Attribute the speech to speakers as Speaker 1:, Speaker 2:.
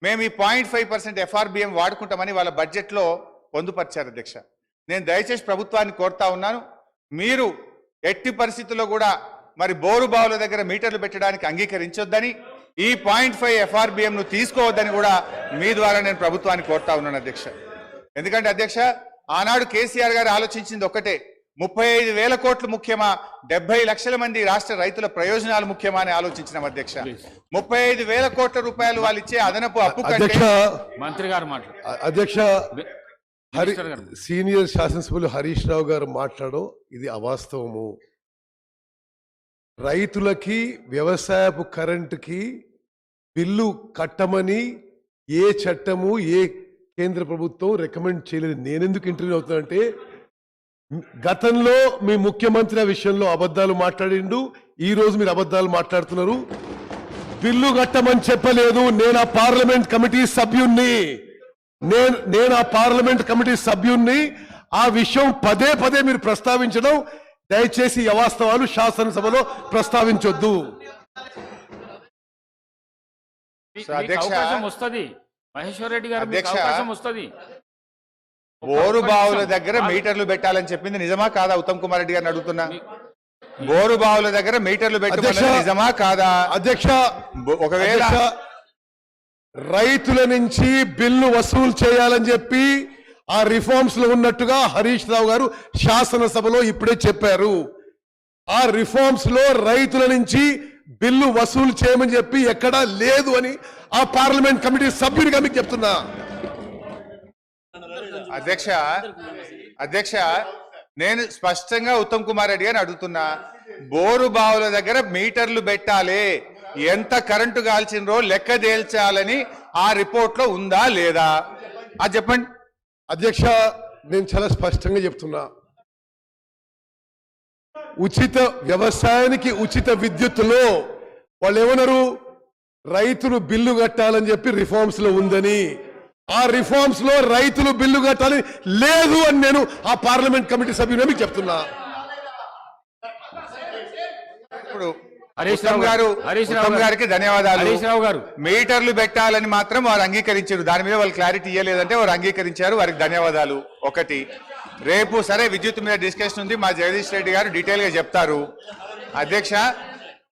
Speaker 1: మేము ఈ 0.5% FRBM వాడుకుంటామని వాళ్ళ బడ్జెట్లో పొందుపరిచారు అధ్యక్ష. నేను దయచేసి ప్రభుత్వాన్ని కోరుతా ఉన్నాను, మీరు ఎట్టి పరిస్థితుల్లో కూడా మరి బోరు బావుల దగ్గర మీటర్లు పెట్టడానికి అంగీకరించొద్దని, ఈ 0.5 FRBM ను తీసుకోవద్దని కూడా మీ ద్వారా నేను ప్రభుత్వాన్ని కోరుతా ఉన్నాను అధ్యక్ష. ఎందుకంటే అధ్యక్ష, ఆనాడు కేసీఆర్ గారు ఆలోచించింది ఒక్కటే, 35,000 కోట్లు ముఖ్యమా, 70 లక్షల మంది రాష్ట్ర రైతుల ప్రయోజనాలు ముఖ్యమా అని ఆలోచించిన అధ్యక్ష. 35,000 కోట్ల రూపాయలు వాళ్ళు ఇచ్చే అదనపు అప్పు కంటే
Speaker 2: మంత్రి గారు
Speaker 3: అధ్యక్ష సీనియర్ శాసనసభ్యులు హరీష్ రావు గారు మాట్లాడడం ఇది అవాస్తవము. రైతులకి వ్యవసాయపు కరెంటుకి బిల్లు కట్టమని ఏ చట్టము ఏ కేంద్ర ప్రభుత్వం రికమెండ్ చేయలేదు. నేనెందుకు ఇంటర్వ్యూ అవుతానంటే, గతంలో మీ ముఖ్యమంత్రి ఆ విషయంలో అబద్ధాలు మాట్లాడిండు, ఈ రోజు మీరు అబద్ధాలు మాట్లాడుతున్నారు. బిల్లు కట్టమని చెప్పలేదు. నేను ఆ పార్లమెంట్ కమిటీ సభ్యుణ్ణి ఆ విషయం పదే పదే మీరు ప్రస్తావించడం దయచేసి అవాస్తవాలు శాసనసభలో ప్రస్తావించొద్దు.
Speaker 2: మహేశ్వర్ రెడ్డి గారు అవకాశం వస్తుంది.
Speaker 1: బోరు బావుల దగ్గర మీటర్లు పెట్టాలని చెప్పింది నిజమా కాదా? ఉత్తమ్ కుమార్ రెడ్డి గారిని అడుగుతున్నా, బోరు బావుల దగ్గర మీటర్లు పెట్టాలని నిజమా కాదా?
Speaker 3: అధ్యక్ష,
Speaker 1: ఒకవేళ
Speaker 3: రైతుల నుంచి బిల్లు వసూలు చేయాలని చెప్పి ఆ రిఫార్మ్స్ లో ఉన్నట్టుగా హరీష్ రావు గారు శాసనసభలో ఇప్పుడే చెప్పారు. ఆ రిఫార్మ్స్ లో రైతుల నుంచి బిల్లు వసూలు చేయమని చెప్పి ఎక్కడా లేదు అని ఆ పార్లమెంట్ కమిటీ సభ్యుడిగా మీకు చెప్తున్నా.
Speaker 1: అధ్యక్ష నేను స్పష్టంగా ఉత్తమ్ కుమార్ రెడ్డి గారిని అడుగుతున్నా, బోరు బావుల దగ్గర మీటర్లు పెట్టాలి, ఎంత కరెంటు కాల్చినరో లెక్క తేల్చాలని ఆ రిపోర్ట్ లో ఉందా లేదా అది చెప్పండి.
Speaker 3: అధ్యక్ష, నేను చాలా స్పష్టంగా చెప్తున్నా, ఉచిత వ్యవసాయానికి ఉచిత విద్యుత్తులో వాళ్ళు ఏమన్నారు, రైతులు బిల్లు కట్టాలని చెప్పి రిఫార్మ్స్ లో ఉందని, ఆ రిఫార్మ్స్ లో రైతులు బిల్లు కట్టాలి లేదు అని నేను ఆ పార్లమెంట్ కమిటీ సభ్యులు మీకు చెప్తున్నా.
Speaker 1: ఇప్పుడు ఉత్తమ్ గారికి ధన్యవాదాలు.
Speaker 2: హరీష్ రావు గారు
Speaker 1: మీటర్లు పెట్టాలని మాత్రం వారు అంగీకరించారు, దాని మీద వాళ్ళు క్లారిటీ ఇవ్వలేదంటే వారు అంగీకరించారు, వారికి ధన్యవాదాలు. ఒకటి, రేపు సరే విద్యుత్ మీద డిస్కషన్ ఉంది, మా జగదీష్ రెడ్డి గారు డీటెయిల్ గా చెప్తారు. అధ్యక్ష,